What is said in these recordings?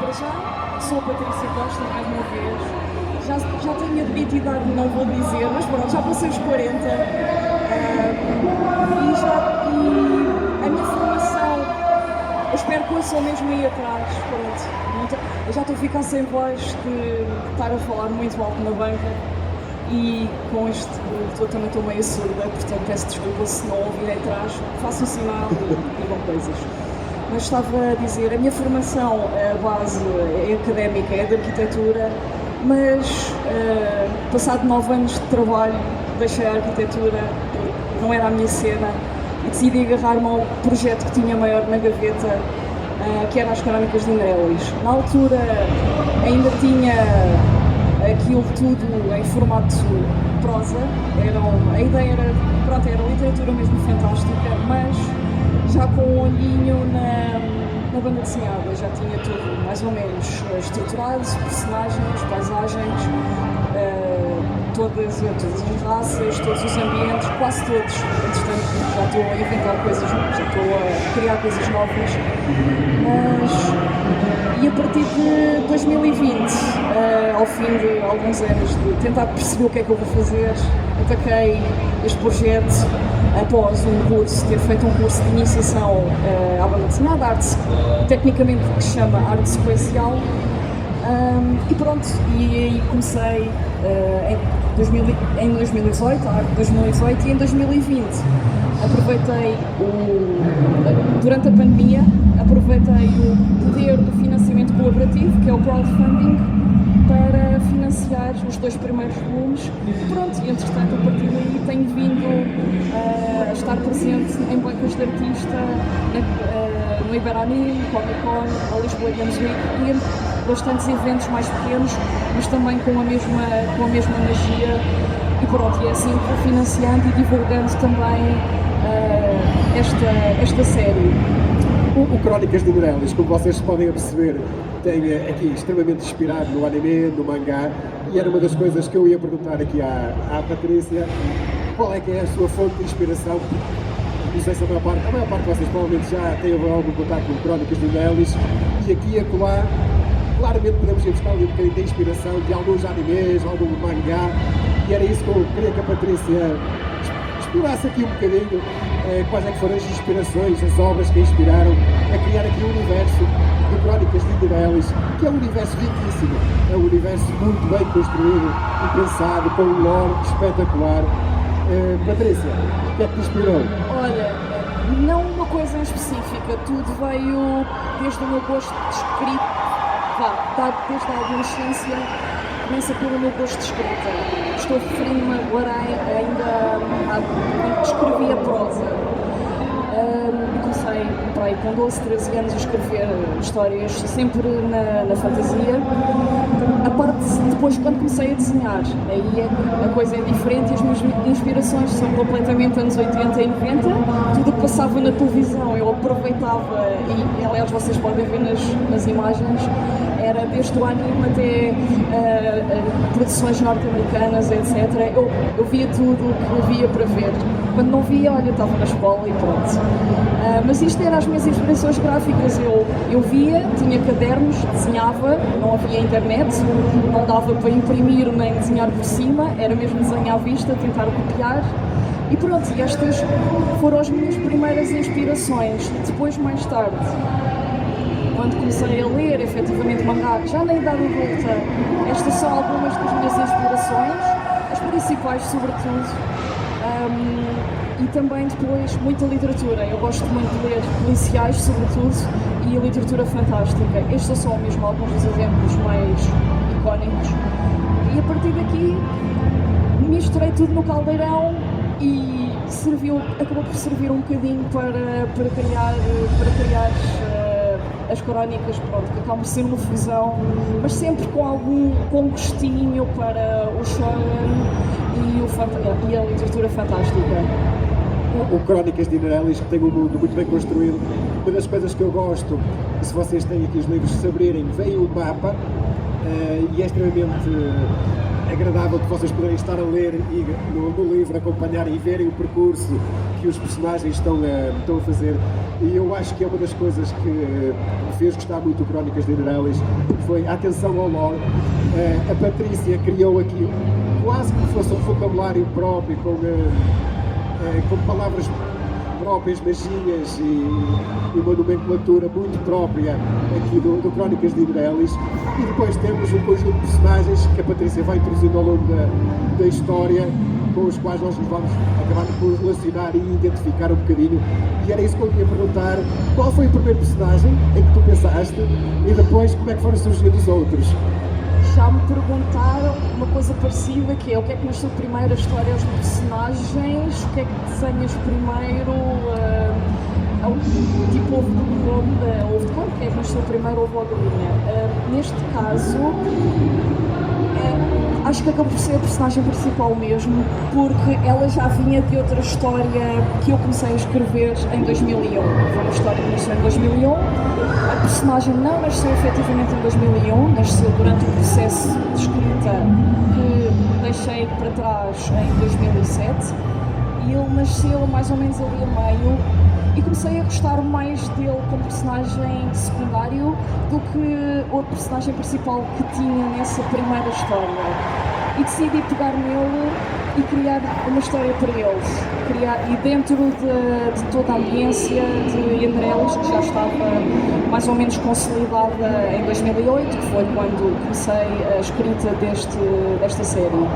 para já, sou a Patrícia Costa, mais uma vez. Já tenho admito idade, não vou dizer, mas pronto, já passei os 40. E a minha formação, eu espero que eu sou mesmo aí atrás. Pronto. Eu já estou a ficar sem voz de estar a falar muito alto na banca. E com este, eu também estou meio surda, portanto peço desculpa se não ouvirem atrás, faço um sinal e digam coisas. Mas estava a dizer, a minha formação, a base é académica, é de arquitetura, mas passado 9 anos de trabalho, deixei a arquitetura, não era a minha cena, e decidi agarrar-me ao projeto que tinha maior na gaveta, que era as Crónicas de Indrélis. Na altura ainda tinha aquilo tudo em formato prosa, a ideia era literatura mesmo fantástica, mas já com um olhinho na banda desenhada, já tinha tudo mais ou menos estruturado, personagens, paisagens, todas as raças, todos os ambientes, quase todos. Entretanto, já estou a inventar coisas, já estou a criar coisas novas. E a partir de 2020, ao fim de alguns anos de tentar perceber o que é que eu vou fazer, ataquei este projeto após ter feito um curso de iniciação à banda desenhada, tecnicamente que se chama arte sequencial. E pronto, e comecei em 2018, e em 2020 durante a pandemia, aproveitei o poder do financiamento colaborativo, que é o crowdfunding, para financiar os 2 primeiros volumes. Pronto, e entretanto, a partir daí tenho vindo a estar presente em bancas de artista, no Iberanime, Comic Con, a Lisboa Games Week e em bastantes eventos mais pequenos, mas também com a mesma magia. E pronto, e é assim que vou financiando e divulgando também esta série. O Crónicas de Indrélis, como vocês podem perceber, tem aqui extremamente inspirado no anime, no mangá, e era uma das coisas que eu ia perguntar aqui à Patrícia, qual é que é a sua fonte de inspiração? Não sei se a maior parte de vocês provavelmente já teve algum contato com Crónicas de Indrélis, e aqui e acolá, claramente podemos ir buscar ali um bocadinho de inspiração de alguns animes, algum mangá, e era isso que eu queria que a Patrícia explorasse aqui um bocadinho, quais é que foram as inspirações, as obras que a inspiraram a criar aqui um universo de Crónicas de Indrélis, que é um universo riquíssimo, é um universo muito bem construído e pensado, com um lore espetacular. Patrícia, o que é que te inspirou? Olha, não uma coisa em específica, tudo veio desde o meu gosto de escrita, desde a adolescência, começa pelo meu gosto de escrita. Estou a referir-me agora ainda quando escrevia prosa. Comecei com 12, 13 anos a escrever histórias sempre na fantasia. A parte depois, quando comecei a desenhar, aí a coisa é diferente e as minhas inspirações são completamente anos 80 e 90. Tudo o que passava na televisão eu aproveitava e, aliás, vocês podem ver nas imagens, era desde o anime até produções norte-americanas, etc. Eu via tudo o que havia para ver. Quando não via, olha, estava na escola e pronto. Mas isto eram as minhas inspirações gráficas. Eu via, tinha cadernos, desenhava, não havia internet, não dava para imprimir nem desenhar por cima, era mesmo desenhar à vista, tentar copiar. E pronto, e estas foram as minhas primeiras inspirações. Depois, mais tarde, quando comecei a ler efetivamente mangá, já na idade adulta, estas são algumas das minhas inspirações, as principais sobretudo. E também depois muita literatura. Eu gosto muito de ler policiais, sobretudo, e a literatura fantástica. Estes são mesmo alguns dos exemplos mais icónicos. E a partir daqui misturei tudo no caldeirão e acabou por servir um bocadinho para criar as crónicas, pronto, que acabam por ser uma fusão, mas sempre com um gostinho para o shonen e a literatura fantástica. O Crónicas de Indrélis, que tem um mundo muito bem construído. Uma das coisas que eu gosto, se vocês têm aqui os livros, se abrirem, vem o mapa e é extremamente agradável de vocês poderem estar a ler e no livro acompanharem e verem o percurso que os personagens estão a fazer. E eu acho que é uma das coisas que me fez gostar muito de Crónicas de Inerelis foi a atenção ao lore. A Patrícia criou aqui quase como fosse um vocabulário próprio, com palavras próprias, magias e uma nomenclatura muito própria aqui do Crónicas de Inerelis. E depois temos um conjunto de personagens que a Patrícia vai introduzindo ao longo da história, com os quais nós nos vamos acabar por relacionar e identificar um bocadinho. E era isso que eu queria perguntar: qual foi o primeiro personagem em que tu pensaste e depois como é que foram surgindo os outros? Já me perguntaram uma coisa parecida, que é o que é que nasceu primeiro, a história, os personagens, o que é que desenhas primeiro, tipo ovo de cor, o que é que nasceu primeiro, ovo ou galinha. Neste caso, acho que acabou por ser a personagem principal mesmo, porque ela já vinha de outra história que eu comecei a escrever em 2001. Foi uma história que nasceu em 2001. A personagem não nasceu efetivamente em 2001, nasceu durante o processo de escrita que deixei para trás em 2007. E ele nasceu mais ou menos ali a meio e comecei a gostar mais dele como personagem secundário do que o personagem principal que tinha nessa primeira história. E decidi pegar nele e criar uma história para eles. E dentro de toda a ambiência de Inerelis, que já estava mais ou menos consolidada em 2008, que foi quando comecei a escrita desta série.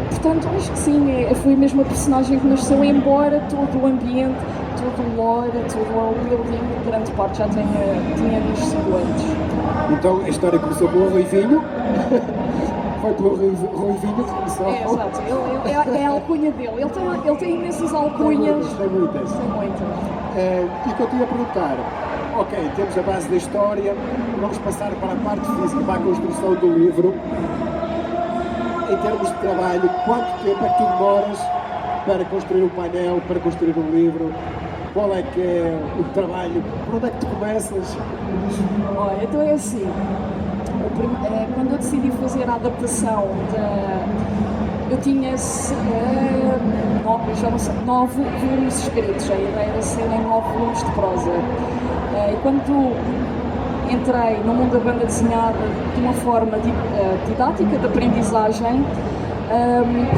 Portanto, acho que sim, foi a mesma personagem que nasceu, embora todo o ambiente, todo o lore, todo o building, grande parte já tinha nascido antes. Então a história começou com o Ruivinho. Foi pelo Ruivinho que começou. Exato, é a alcunha dele. Ele tem imensas alcunhas. Tem muitas. E o que eu te ia perguntar: ok, temos a base da história, vamos passar para a parte física, para a construção do livro. Em termos de trabalho, quanto tempo é que tu demoras para construir um painel, para construir um livro? Qual é que é o trabalho? Por onde é que tu começas? Olha, então é assim, quando eu decidi fazer a adaptação eu tinha 9 volumes escritos, a ideia era serem 9 volumes de prosa. E quando entrei no mundo da banda desenhada de uma forma didática, de aprendizagem,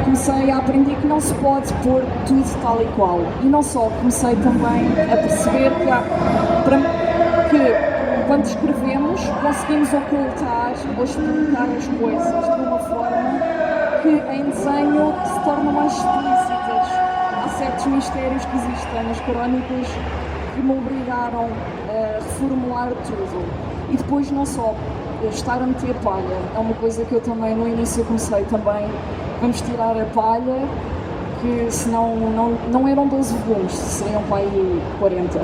comecei a aprender que não se pode pôr tudo tal e qual. E não só, comecei também a perceber que quando escrevemos conseguimos ocultar ou explicar as coisas de uma forma que em desenho se tornam mais explícitas. Há certos mistérios que existem nas crónicas que me obrigaram a reformular tudo. E depois não só estar a meter palha, é uma coisa que eu também no início comecei também, vamos tirar a palha, que senão não eram 12 volumes, seriam para aí 40.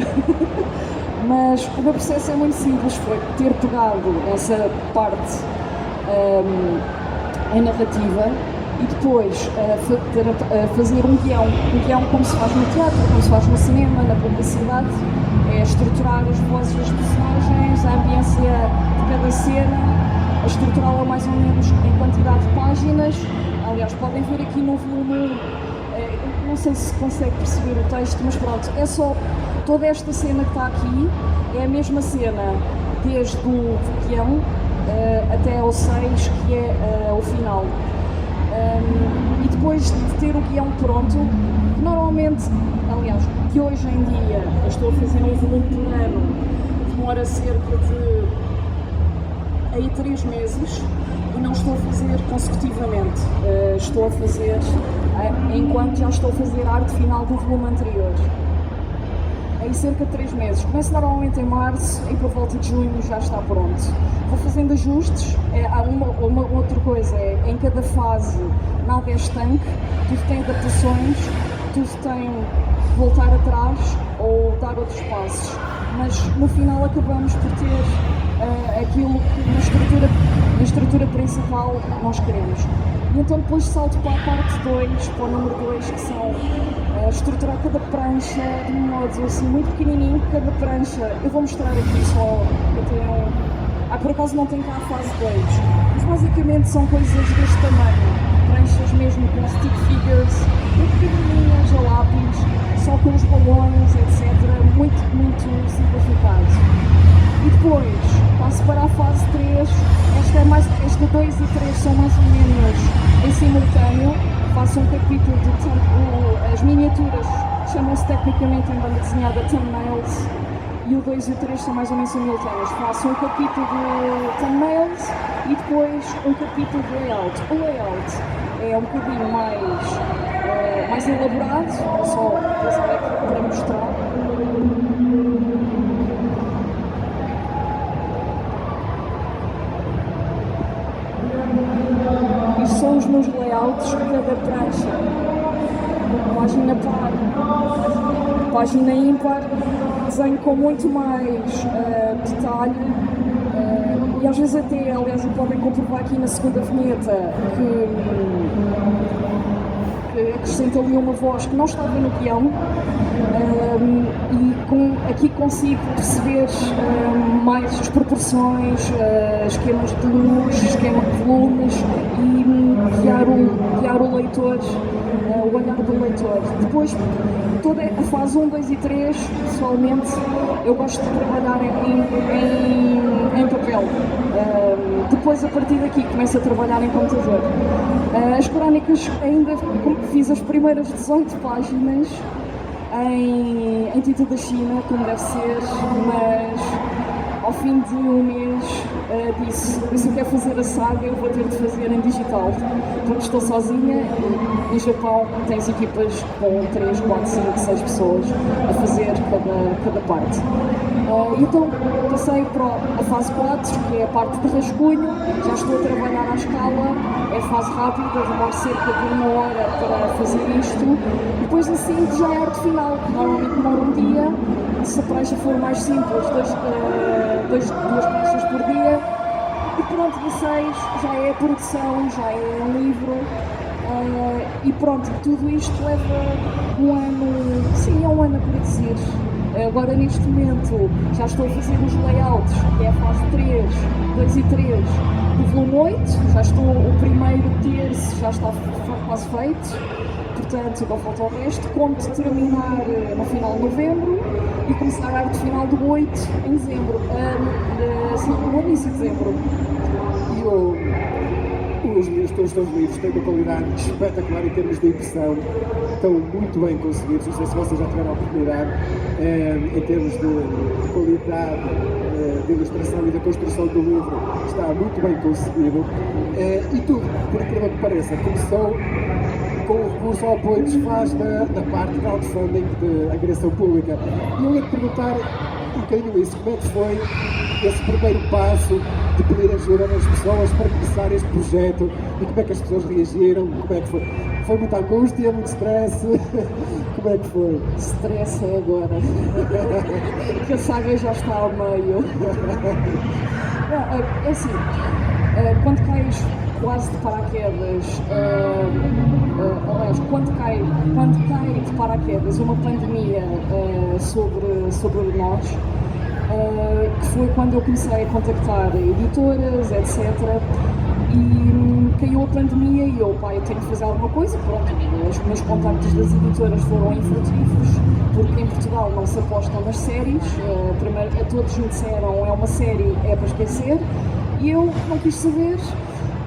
Mas o meu processo é muito simples, foi ter pegado essa parte em narrativa e depois fazer um guião como se faz no teatro, como se faz no cinema, na publicidade, é estruturar as vozes dos personagens, a ambiência de cada cena, a estruturá-la mais ou menos em quantidade de páginas. Aliás, podem ver aqui no volume 1, não sei se consegue perceber o texto, mas pronto, é só toda esta cena que está aqui, é a mesma cena desde o guião até ao 6, que é o final. E depois de ter o guião pronto, normalmente, aliás, que hoje em dia eu estou a fazer um volume por ano, demora cerca de aí 3 meses e não estou a fazer consecutivamente, estou a fazer enquanto já estou a fazer a arte final do volume anterior. Em cerca de 3 meses. Começo normalmente em março e por volta de junho já está pronto. Vou fazendo ajustes. Há uma outra coisa, em cada fase nada é estanque, tudo tem adaptações, tudo tem voltar atrás ou dar outros passos. Mas no final acabamos por ter aquilo que na estrutura principal nós queremos. E então depois salto para a parte 2, para o número 2, que são estruturar cada prancha de um modo assim muito pequenininho, cada prancha. Eu vou mostrar aqui só, eu tenho... Há por acaso não tem cá a fase 2, mas basicamente são coisas deste tamanho, pranchas mesmo com stick figures, muito pequenininhas a lápis, só com os balões, etc. Muito simplificado. E depois passo para a fase 3, esta 2 e 3 são mais ou menos em simultâneo, faço um capítulo de as miniaturas chamam-se tecnicamente em banda desenhada thumbnails, e o 2 e o 3 são mais ou menos simultâneos. Faço um capítulo de thumbnails e depois um capítulo de layout. O layout é um bocadinho mais elaborado, só para mostrar. Isto são os meus layouts de cada prancha. Página par, página ímpar, desenho com muito mais detalhe e às vezes até, aliás, podem comprovar aqui na segunda vinheta que acrescenta ali uma voz que não estava no guião e aqui consigo perceber mais as proporções, esquemas de luz, esquema de volumes e guiar o leitor, o olhar do leitor. Depois, toda a fase 1, 2 e 3, pessoalmente, eu gosto de trabalhar em papel. Depois, a partir daqui, começo a trabalhar em computador. As crónicas, ainda fiz as primeiras 18 páginas em tinta da China, como deve ser, mas ao fim de um mês disse, se eu quero fazer a saga, eu vou ter de fazer em digital, porque estou sozinha e no Japão tens equipas com 3, 4, 5, 6 pessoas a fazer cada parte. Então passei para a fase 4, que é a parte de rascunho, já estou a trabalhar à escala, é a fase rápida, demora cerca de 1 hora para fazer isto, depois assim já é a arte final, normalmente demora um dia, se a prancha for mais simples, 2 pranchas por dia, e pronto, de 6 já é a produção, já é um livro, e pronto, tudo isto leva um ano, sim, é um ano a produzir. Agora neste momento já estou a fazer os layouts, que é a fase 3, 2 e 3 do volume 8, já estou, o primeiro terço já está quase feito, portanto agora falta o resto, conto terminar no final de novembro e começar a arte final do 8 em dezembro, no início de dezembro. E os teus livros têm uma qualidade espetacular em termos de impressão, estão muito bem conseguidos, não sei se vocês já tiveram a oportunidade, em termos de qualidade de ilustração e da construção do livro, está muito bem conseguido, e tudo, por incrível que pareça, começou com o recurso ao apoio que se faz da parte de crowdfunding de agressão pública. E eu ia te perguntar um bocadinho isso, como é que foi esse primeiro passo de pedir ajuda às pessoas para começar este projeto e como é que as pessoas reagiram, como é que foi? Foi muita angústia, muito stress? Como é que foi? Stress é agora, que a saga já está ao meio. Não, é assim, quando cais quase de paraquedas, aliás, quando cai de paraquedas uma pandemia sobre nós, que foi quando eu comecei a contactar editoras, etc. E caiu a pandemia e eu tenho que fazer alguma coisa, pronto, os meus contactos das editoras foram infrutíferos, porque em Portugal não se apostam nas séries, primeiro todos me disseram, é uma série, é para esquecer, e eu não quis saber,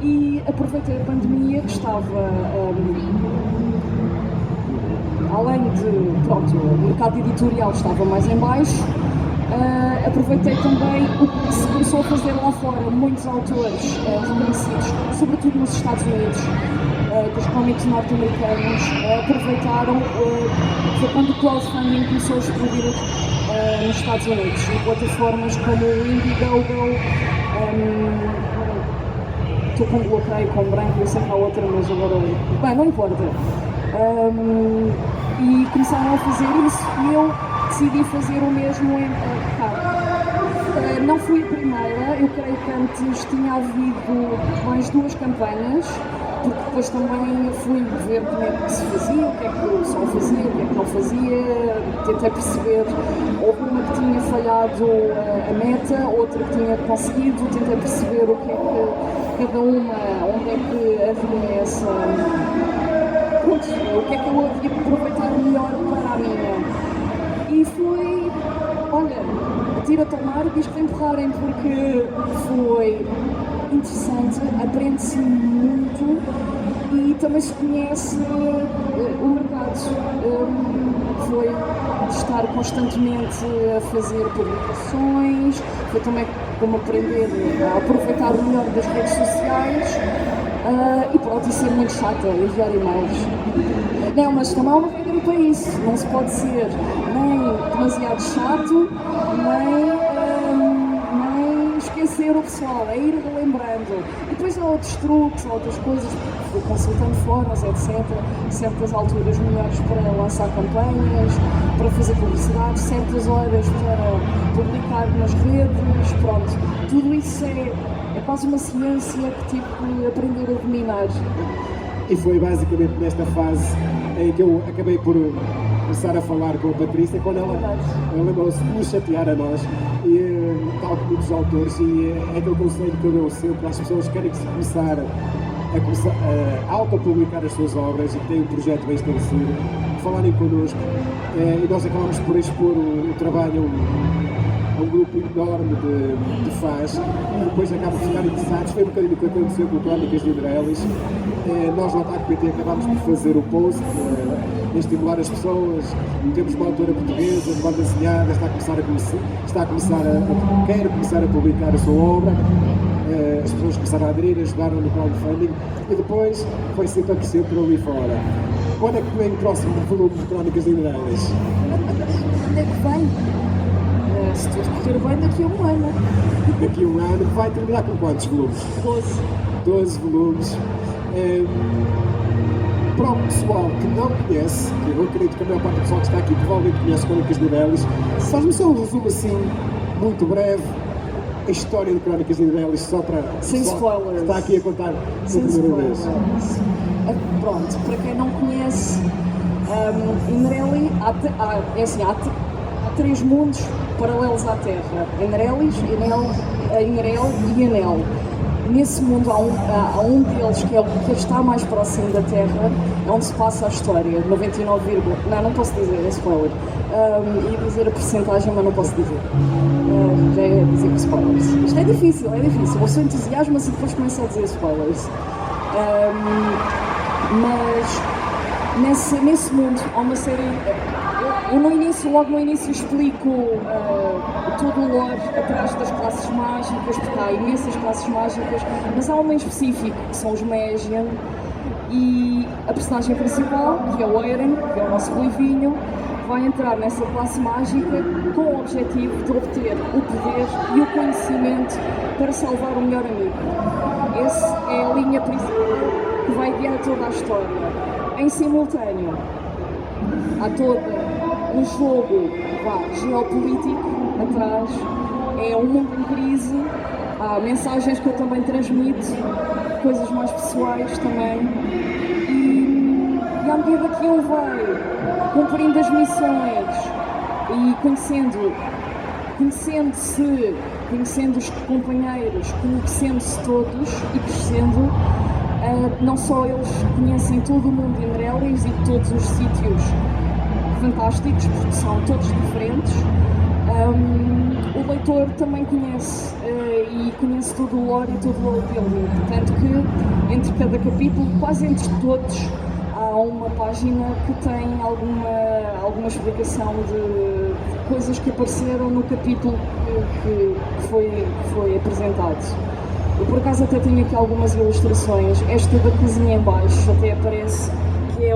e aproveitei a pandemia que estava, além de, pronto, o mercado editorial estava mais em baixo, aproveitei também o que se começou a fazer lá fora, muitos autores reconhecidos, sobretudo nos Estados Unidos, dos cómics norte-americanos, aproveitaram, foi quando o crowdfunding começou a explodir nos Estados Unidos, em plataformas como o Indiegogo, estou com bloqueio, com branco, eu sei que há outra, mas agora, bem, não importa. E começaram a fazer isso e eu decidi fazer o mesmo em cá. Não fui a primeira, eu creio que antes tinha havido mais 2 campanhas porque depois também fui ver como é que se fazia, o que é que o pessoal fazia, o que é que não fazia, tentei perceber, houve uma que tinha falhado a meta, outra que tinha conseguido, tentei perceber o que é que cada uma, onde é que havia essa, pronto, o que é que eu havia que aproveitar melhor para a minha. E foi, olha, tira-te ao mar e diz que empurrarem, porque foi interessante, aprende-se muito e também se conhece o mercado. Foi estar constantemente a fazer publicações, foi também como aprender a aproveitar o melhor das redes sociais e pronto, e ser muito chata, enviar e-mails. Não, mas também há uma regra para isso, não se pode ser nem demasiado chato, nem esquecer o pessoal, é ir relembrando. E depois há outros truques, há outras coisas, consultando fóruns, etc. Certas alturas melhores para lançar campanhas, para fazer publicidade, certas horas para publicar nas redes, pronto. Tudo isso é quase uma ciência que tive que aprender a dominar. E foi basicamente nesta fase em que eu acabei por começar a falar com a Patrícia, quando ela lembrou-se de nos chatear a nós, e tal como muitos autores, e é aquele conselho que eu dou sempre às pessoas que querem começar a autopublicar as suas obras e que têm um projeto bem estabelecido, falarem connosco, e nós acabamos por expor o trabalho a um grupo enorme de fãs, e depois acabam por ficar interessados. Foi um bocadinho o que aconteceu com o Crónicas de Indreilis. Nós no Ataque PT acabámos por fazer o post, estimular as pessoas. Temos uma autora portuguesa de banda desenhada, quer começar a publicar a sua obra. As pessoas começaram a aderir, ajudaram no crowdfunding, e depois foi sempre a crescer por ali fora. Quando é que vem o próximo volume de Crónicas de Indreilis? Quando é que vem? Se tudo correr bem, daqui a um ano. Daqui a um ano vai terminar com quantos volumes? 12. 12 volumes. Para o pessoal que não conhece, que eu acredito que a maior parte do pessoal que está aqui provavelmente conhece Crónicas de Indreilis, faz-me só um resumo assim, muito breve, a história de Crónicas de Indreilis, só para sem spoilers. Está aqui a contar sem spoilers. Pronto, para quem não conhece, Indreilis, há três mundos paralelos à Terra: Indreilis, Inrel e Enel. Nesse mundo há um deles que é o que está mais próximo da Terra, é onde se passa a história, 99, não posso dizer, é spoiler. Ia dizer a porcentagem, mas não posso dizer. Já é dizer que spoilers. Isto é difícil. A pessoa entusiasma-se e depois começa a dizer spoilers. Mas nesse mundo há uma série. Eu logo no início explico todo o lore atrás das classes mágicas, porque há imensas classes mágicas, mas há uma em específico, que são os Magian, e a personagem principal, que é o Eren, que é o nosso ruivinho, vai entrar nessa classe mágica com o objetivo de obter o poder e o conhecimento para salvar o melhor amigo. Essa é a linha principal que vai guiar toda a história. Em simultâneo, há toda um jogo geopolítico atrás, é um mundo em crise, há mensagens que eu também transmito, coisas mais pessoais também, e à medida que ele vai cumprindo as missões e conhecendo os companheiros, conhecendo-se todos e crescendo, não só eles conhecem todo o mundo de Indreilis e todos os sítios fantásticos, porque são todos diferentes. O leitor também conhece e conhece todo o lore e todo o lore dele, tanto que entre cada capítulo, quase entre todos, há uma página que tem alguma explicação de coisas que apareceram no capítulo que foi apresentado. Eu por acaso até tenho aqui algumas ilustrações. Esta da cozinha em baixo até aparece, que é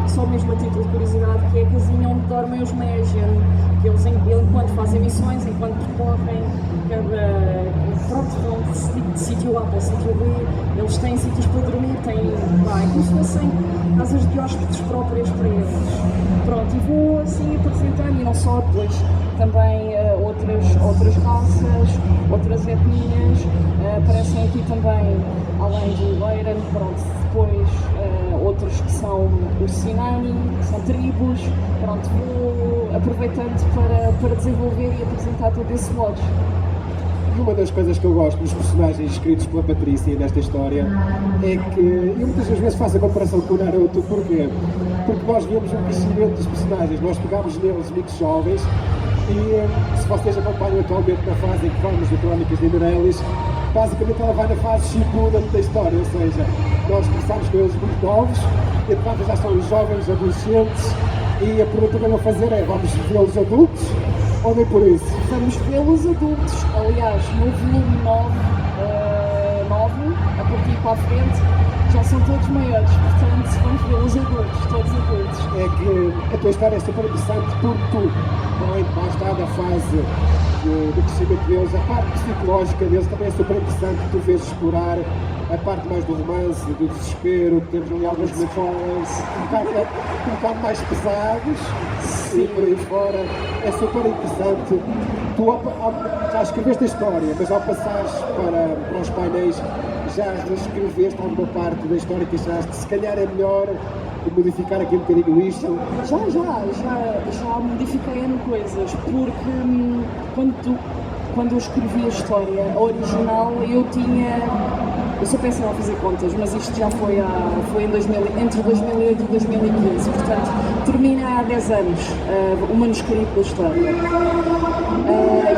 só mesmo a título de curiosidade, que é a casinha onde dormem os Magian, que eles enquanto fazem missões, enquanto percorrem vão de sítio A para o sítio B, eles têm sítios para dormir, têm, como se fossem casas de hóspedes próprias para eles. Pronto, e vou assim apresentando, e não só, depois também outras raças, outras etnias. Aparecem aqui também, além do Leiran, pronto, depois outros que são os Sinani, que são tribos. Pronto, vou aproveitando para desenvolver e apresentar todo esse modo. E uma das coisas que eu gosto dos personagens escritos pela Patrícia nesta história é que eu muitas das vezes faço a comparação com o Naruto. Porquê? Porque nós vemos o crescimento dos personagens, nós pegamos neles muito jovens e se vocês acompanham atualmente na fase em que vamos de Crónicas de Mireles, basicamente ela vai na fase Shippuden da história, ou seja, nós começamos com eles muito novos e de fato já são os jovens, adolescentes, e a pergunta que eu vou fazer é, vamos vê-los adultos ou nem por isso? Vamos vê-los adultos, aliás, no volume 9, a partir para a frente, já são todos maiores, portanto vamos vê-los adultos, todos adultos. É que a tua história é super interessante porque tu, além de mais estar na fase do crescimento deles, a parte psicológica deles também é super interessante, tu vês explorar a parte mais do romance, do desespero, temos ali algumas metáforas um bocado mais pesados. Sim. E por aí fora, é super interessante. Tu já escreveste a história, mas ao passares para os painéis já reescreveste alguma parte da história que achaste se calhar é melhor modificar aqui um bocadinho isto? Já modifiquei N coisas, porque quando eu escrevi a história original eu sou péssima a fazer contas, mas isto já foi entre 2008 e 2015, portanto termina há 10 anos o manuscrito da história.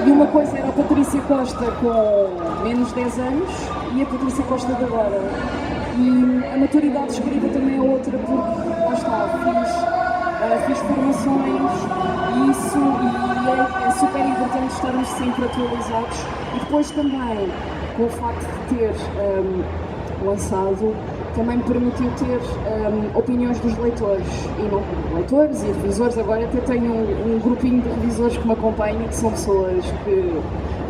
E uma coisa era a Patrícia Costa com menos 10 anos e a Patrícia Costa de agora. E a maturidade de escrita também é outra, porque lá está, fiz formações e isso é super importante estarmos sempre atualizados. E depois também, com o facto de ter lançado, também me permitiu ter opiniões dos leitores, e não leitores e revisores. Agora até tenho um grupinho de revisores que me acompanham, que são pessoas que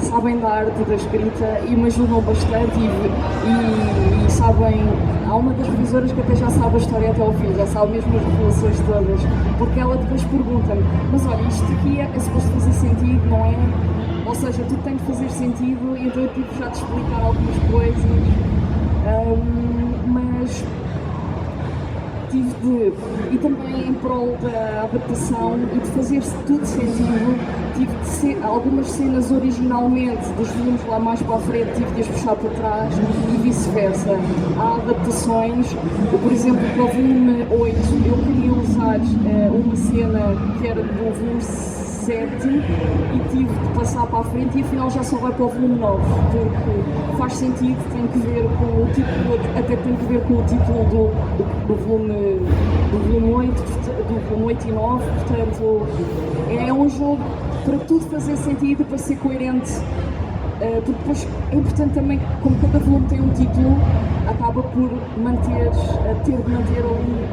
sabem da arte da escrita e me ajudam bastante e sabem. Há uma das revisoras que até já sabe a história até ao fim, já sabe mesmo as revelações todas, porque ela depois pergunta-me, mas olha, isto aqui é suposto fazer sentido, não é? Ou seja, tudo tem de fazer sentido, e então eu tive já de explicar algumas coisas, mas tive de, e também em prol da adaptação e de fazer tudo sentido, tive de ser, algumas cenas originalmente dos volumes lá mais para a frente tive de as puxar para trás e vice-versa. Há adaptações, por exemplo, para o volume 8 eu queria usar uma cena que era do volume 7 e tive de passar para a frente e afinal já só vai para o volume 9, porque faz sentido, tem que ver com o título, até tem que ver com o título do volume 8, do volume 8 e 9, portanto é um jogo para tudo fazer sentido, para ser coerente, porque depois é importante também, como cada volume tem um título, acaba por ter de manter ali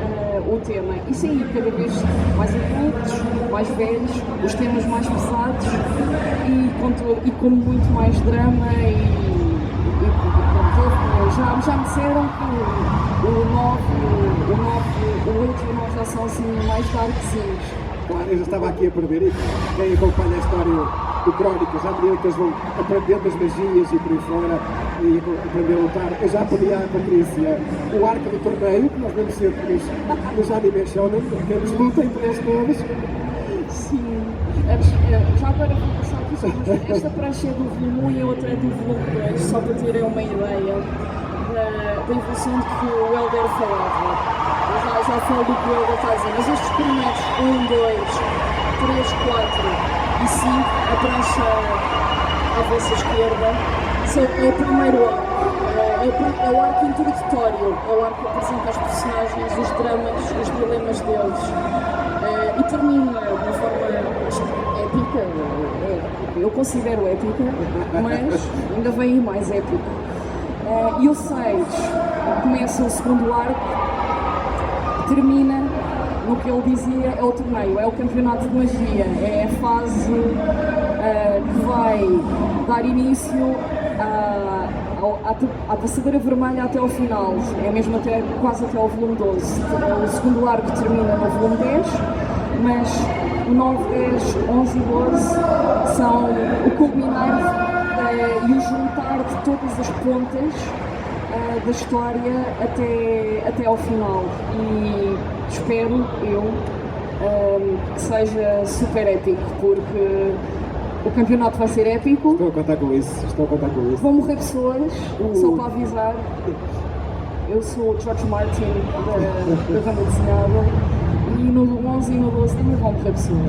o tema. E sim, cada vez mais adultos, mais velhos, os temas mais pesados e com muito mais drama já me disseram que o 8 e o 9 já são assim mais darkzinhos. Claro, eu já estava aqui a perder e quem acompanha a história do Crónicas, já medida que eles vão aprendendo as magias e por aí fora e aprender a lutar. Eu já pedi à Patrícia o arco do torneio, que nós vemos sempre nos anime shonen, que eles lutam entre eles todos. Sim, já agora vou passar aqui só, mas esta prancha é do volume 1 e a outra é do volume 2, só para terem uma ideia da evolução de que o Helder falava. Eu já falo do que o Helder está a dizer, mas estes primeiros 1, 2, 3, 4 e 5, a prancha à vossa esquerda, é o primeiro arco, é o arco introdutório, é o arco que apresenta os personagens, os dramas, os dilemas deles, e termina de uma forma épica, eu considero épica, mas ainda vem aí mais épico. E o 6 começa o segundo arco, termina no que ele dizia, é o torneio, é o campeonato de magia, é a fase que vai dar início à passadeira vermelha até ao final, é mesmo quase até ao volume 12. O segundo arco termina no volume 10, mas o 9, 10, 11 e 12 são o culminar juntar de todas as pontas da história até ao final. E espero eu que seja super épico, porque o campeonato vai ser épico. Estou a contar com isso, estou a contar com isso. Vão morrer pessoas, só para avisar. Eu sou o George Martin da banda desenhada e no 11 e no 12 também vão morrer pessoas.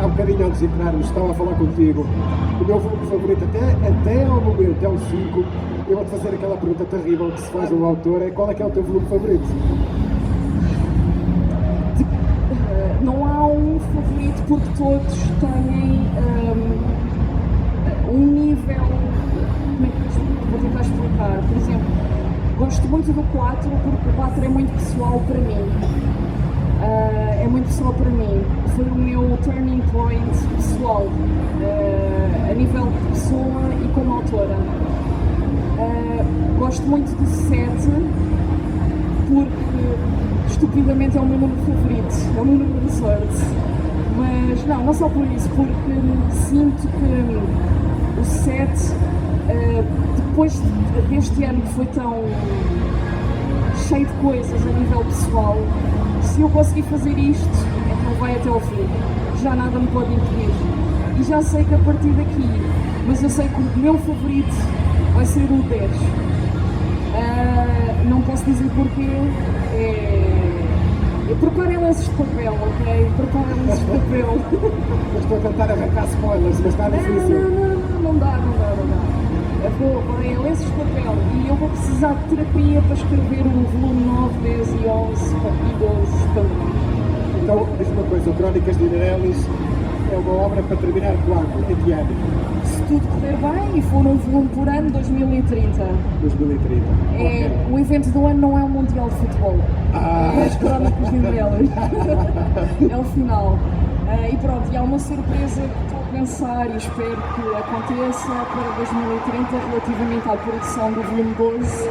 Há um bocadinho antes de entrarmos, estava a falar contigo. O meu volume favorito até ao momento, até ao 5, eu vou-te fazer aquela pergunta terrível que se faz ao autor, é qual é que é o teu volume favorito? Não há um favorito porque todos têm um nível. Como é que vou tentar explicar? Por exemplo, gosto muito do 4 porque o 4 é muito pessoal para mim. É muito pessoal para mim. Foi o meu turning point pessoal, a nível de pessoa e como autora. Gosto muito do 7 porque estupidamente é o meu número favorito, é o meu número de sorte. Mas não só por isso, porque sinto que o 7, depois deste ano que foi tão cheio de coisas a nível pessoal, se eu conseguir fazer isto, então vai até ao fim. Já nada me pode impedir. E já sei que a partir daqui, mas eu sei que o meu favorito vai ser o 10. Não posso dizer porquê. Preparem lenços de papel, ok? Preparem lenços de papel. Eu estou a tentar arrancar spoilers, mas está difícil. Não dá. Preparem lenços de papel e eu vou precisar de terapia para escrever o volume 9, 10 e 11 e 12 também. Então, diz uma coisa, o Crónicas de Inerelis é uma obra para terminar quando? Em que ano? Se tudo correr bem e for um volume por ano, 2030. 2030. Okay. O evento do ano não é o Mundial de Futebol. É as Crónicas de Inerelis. É o final. E pronto, e há uma surpresa que estou a pensar e espero que aconteça para 2030 relativamente à produção do volume 12.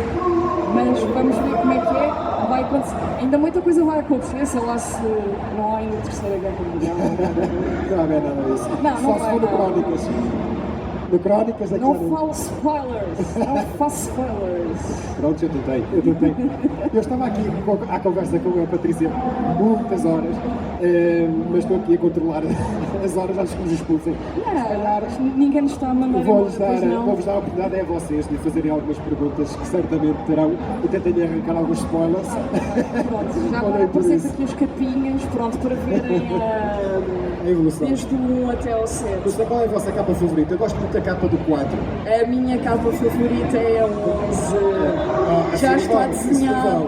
Mas vamos ver como é que é. Vai acontecer. Ainda muita coisa vai acontecer, sei lá se não há ainda a Terceira Guerra Mundial. Não vai haver nada disso. Não só vai, se for no Crónicas. No Crónicas é Não claro. falo spoilers! Não faço spoilers! Pronto, eu tentei. Eu estava aqui à conversa com a Patrícia muitas horas, mas estou aqui a controlar as horas antes que nos expulsem. Não, ninguém nos está a mandar Vou-vos dar não. a oportunidade a vocês de fazerem algumas perguntas que certamente terão e tentem arrancar alguns spoilers. Pronto, já vai aparecer aqui os capinhas, pronto, para verem a evolução. Desde o 1 até o 7. Então, qual é a vossa capa favorita? Eu gosto muito da capa do 4. A minha capa favorita é a 11. Já está desenhada.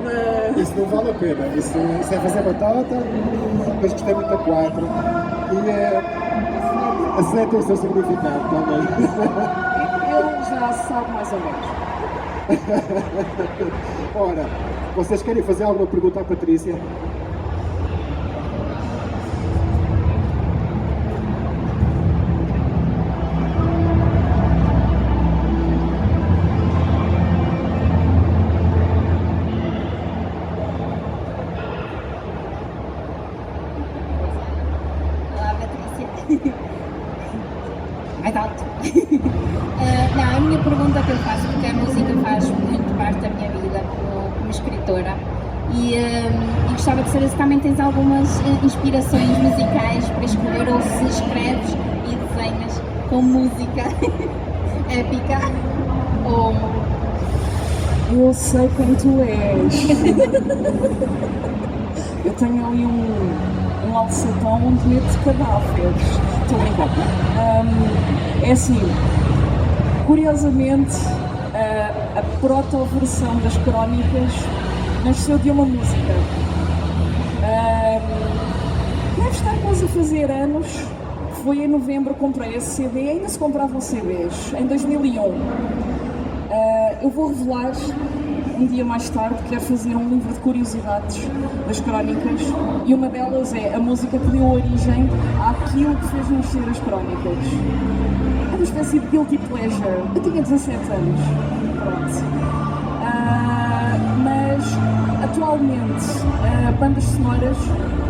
Isso não vale a pena. Isso é fazer batata, mas gostei muito da 4. E a 7 tem o seu significado também. Ele já sabe mais ou menos. Ora, vocês querem fazer alguma pergunta à Patrícia? Mais alto. Não, a minha pergunta que eu faço, porque a música faz muito parte da minha vida como escritora e gostava de saber se também tens algumas inspirações musicais para escrever ou se escreves e desenhas com música épica ou... Eu sei quem tu és. Eu tenho ali um alçapão onde meto cadáveres. Estou a brincar. É assim, curiosamente, a proto-versão das Crónicas nasceu de uma música. Deve estar quase a fazer anos. Foi em novembro que comprei esse CD, ainda se compravam CDs, em 2001. Eu vou revelar um dia mais tarde, quero fazer um livro de curiosidades das Crónicas e uma delas é a música que deu origem àquilo que fez nascer as Crónicas. É uma espécie de guilty pleasure. Eu tinha 17 anos. Pronto. Mas atualmente, bandas sonoras,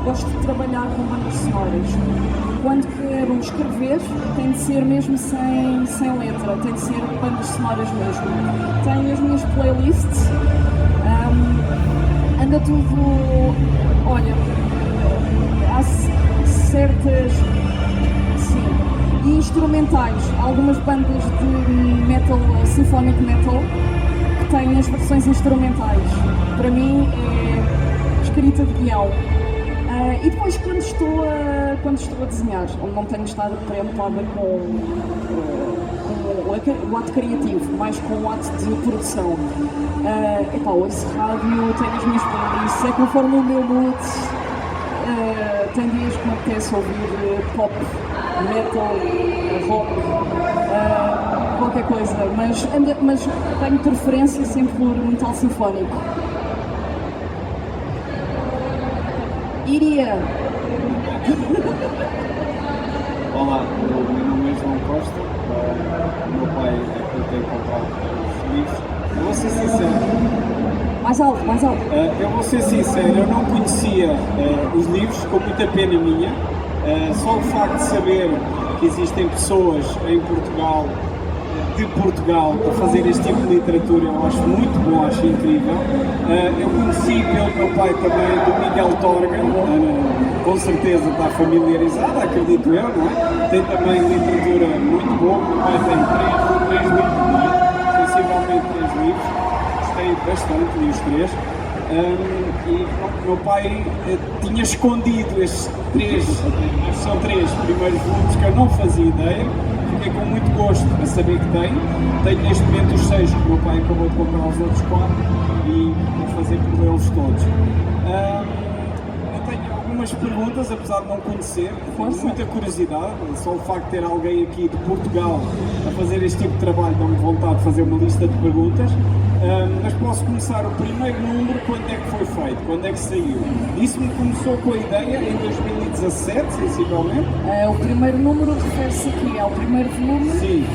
gosto de trabalhar com bandas sonoras. Quando quero escrever, tem de ser mesmo sem letra, tem de ser bandas sonoras mesmo. Tenho as minhas playlists, anda tudo. Olha, há certas. Sim. E instrumentais, algumas bandas de metal, symphonic metal, que têm as versões instrumentais. Para mim é escrita de guião. E depois quando estou a desenhar, onde não tenho estado preocupada com o ato criativo, mais com o ato de produção. Ouço rádio, tenho as minhas playlists, é conforme o meu mood. Tem dias que me apetece ouvir pop, metal, rock, qualquer coisa, mas tenho preferência sempre por metal sinfónico. Iria. Olá, o meu nome é João Costa, o meu pai é que tem comprado os livros. Eu vou ser sincero. Mais alto, mais alto. Eu vou ser sincero, eu não conhecia os livros, com muita pena minha. Só o facto de saber que existem pessoas em Portugal, de Portugal, a fazer este tipo de literatura, eu acho muito bom, acho incrível. Eu conheci pelo meu pai também do Miguel Torga, com certeza está familiarizado, acredito eu, não é? Tem também literatura muito boa, o meu pai tem três livros, sensivelmente 3 livros, gostei bastante, li os 3. E meu pai tinha escondido estes 3, acho que são 3 primeiros volumes que eu não fazia ideia. Fiquei com muito gosto a saber que tenho neste momento os 6 que o meu pai acabou de comprar os outros 4 e vou fazer por eles todos. Eu tenho algumas perguntas, apesar de não conhecer, tenho muita curiosidade, só o facto de ter alguém aqui de Portugal a fazer este tipo de trabalho dá-me vontade de fazer uma lista de perguntas. Mas posso começar o primeiro número, quando é que foi feito? Quando é que saiu? Disse-me que começou com a ideia em 2017, sensivelmente? O primeiro número refere-se aqui ao primeiro volume. Sim.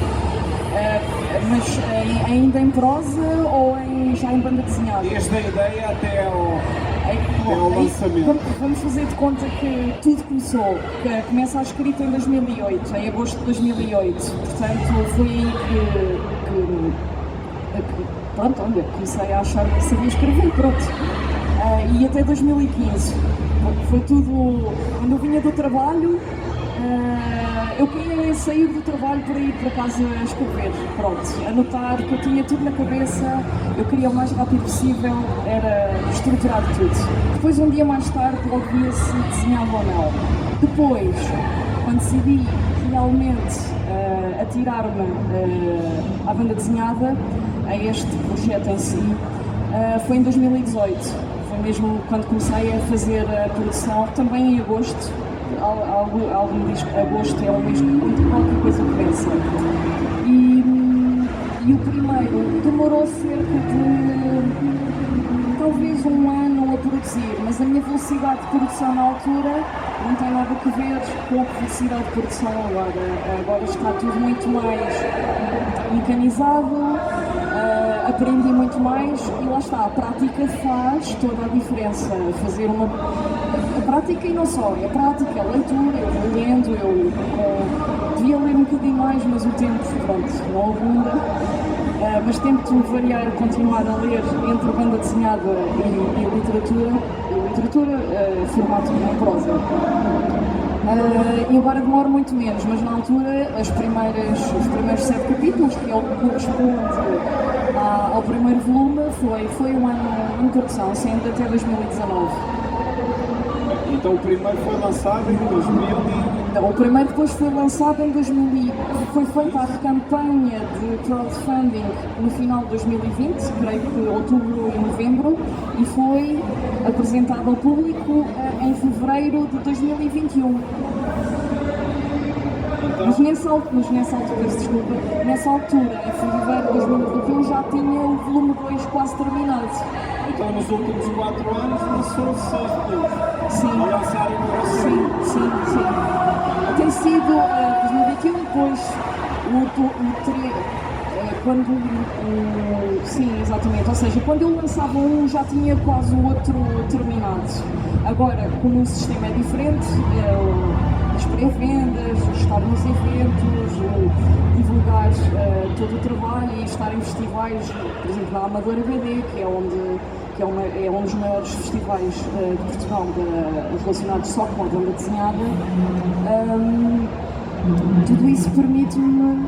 Mas ainda em prosa ou já em banda desenhada? Desde a ideia até ao lançamento. Vamos fazer de conta que tudo começou, que começa a escrita em 2008, em agosto de 2008. Portanto, foi aí que pronto, olha, comecei a achar que sabia escrever, pronto. E até 2015, foi tudo, quando eu vinha do trabalho, eu queria sair do trabalho para ir para casa escrever, pronto, anotar que eu tinha tudo na cabeça, eu queria o mais rápido possível, era estruturar tudo. Depois, um dia mais tarde, logo via se desenhava ou não. Depois, quando decidi realmente atirar-me à banda desenhada, a este projeto em si, foi em 2018. Foi mesmo quando comecei a fazer a produção, também em agosto. Algo me diz que agosto é o mês onde qualquer coisa começa. E o primeiro demorou cerca de talvez um ano a produzir, mas a minha velocidade de produção na altura não tem nada a ver com a velocidade de produção agora. Agora está tudo muito mais mecanizado, aprendi muito mais e lá está, a prática faz toda a diferença. Fazer a prática e não só, a prática, a leitura, eu vou lendo, devia ler um bocadinho mais, mas o tempo, pronto, não abunda. Mas tento variar, continuar a ler entre banda desenhada e literatura, formato em prosa. E agora demoro muito menos, mas na altura os primeiros 7 capítulos, que é o que corresponde ao primeiro volume, foi um ano de produção, sendo até 2019. Então o primeiro foi lançado em 2000 O primeiro depois foi lançado em 2000, foi feita a campanha de crowdfunding no final de 2020, creio que outubro e novembro, e foi apresentado ao público em fevereiro de 2021. Mas nessa altura, desculpa, nessa altura, em fevereiro de 2021, já tinha o volume 2 quase terminado. Então nos últimos 4 anos lançou-se 6 volumes. Sim. A lançar agora Sim. Tem sido 2021, depois Sim, exatamente. Ou seja, quando eu lançava um já tinha quase o outro terminado. Agora, como o sistema é diferente, as pré-vendas, estar nos eventos, divulgar todo o trabalho e estar em festivais, por exemplo, na Amadora BD, que é um dos maiores festivais de Portugal relacionados só com a banda desenhada. Tudo isso permite-me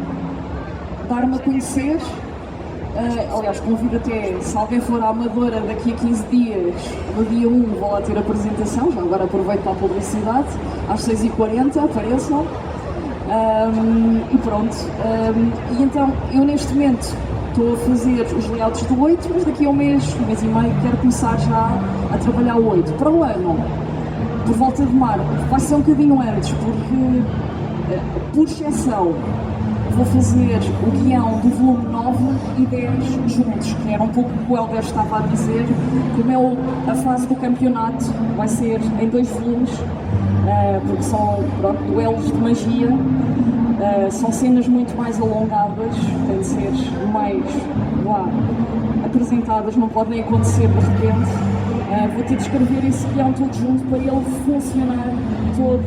dar-me a conhecer. Aliás, convido até, se alguém for à Amadora daqui a 15 dias, no dia 1 vou lá ter a apresentação, já agora aproveito para a publicidade, às 6h40, apareçam. E pronto. E então, eu neste momento estou a fazer os layouts do 8, mas daqui a um mês e meio, quero começar já a trabalhar o 8. Para o ano, por volta de março, vai ser um bocadinho antes, porque, por exceção, vou fazer o guião do volume 9 e 10 juntos, que era um pouco o que o Helder estava a dizer. Como a fase do campeonato vai ser em 2 volumes, porque são duelos de magia, são cenas muito mais alongadas, têm de ser mais apresentadas, não podem acontecer de repente. Vou ter de escrever esse guião todo junto para ele funcionar todo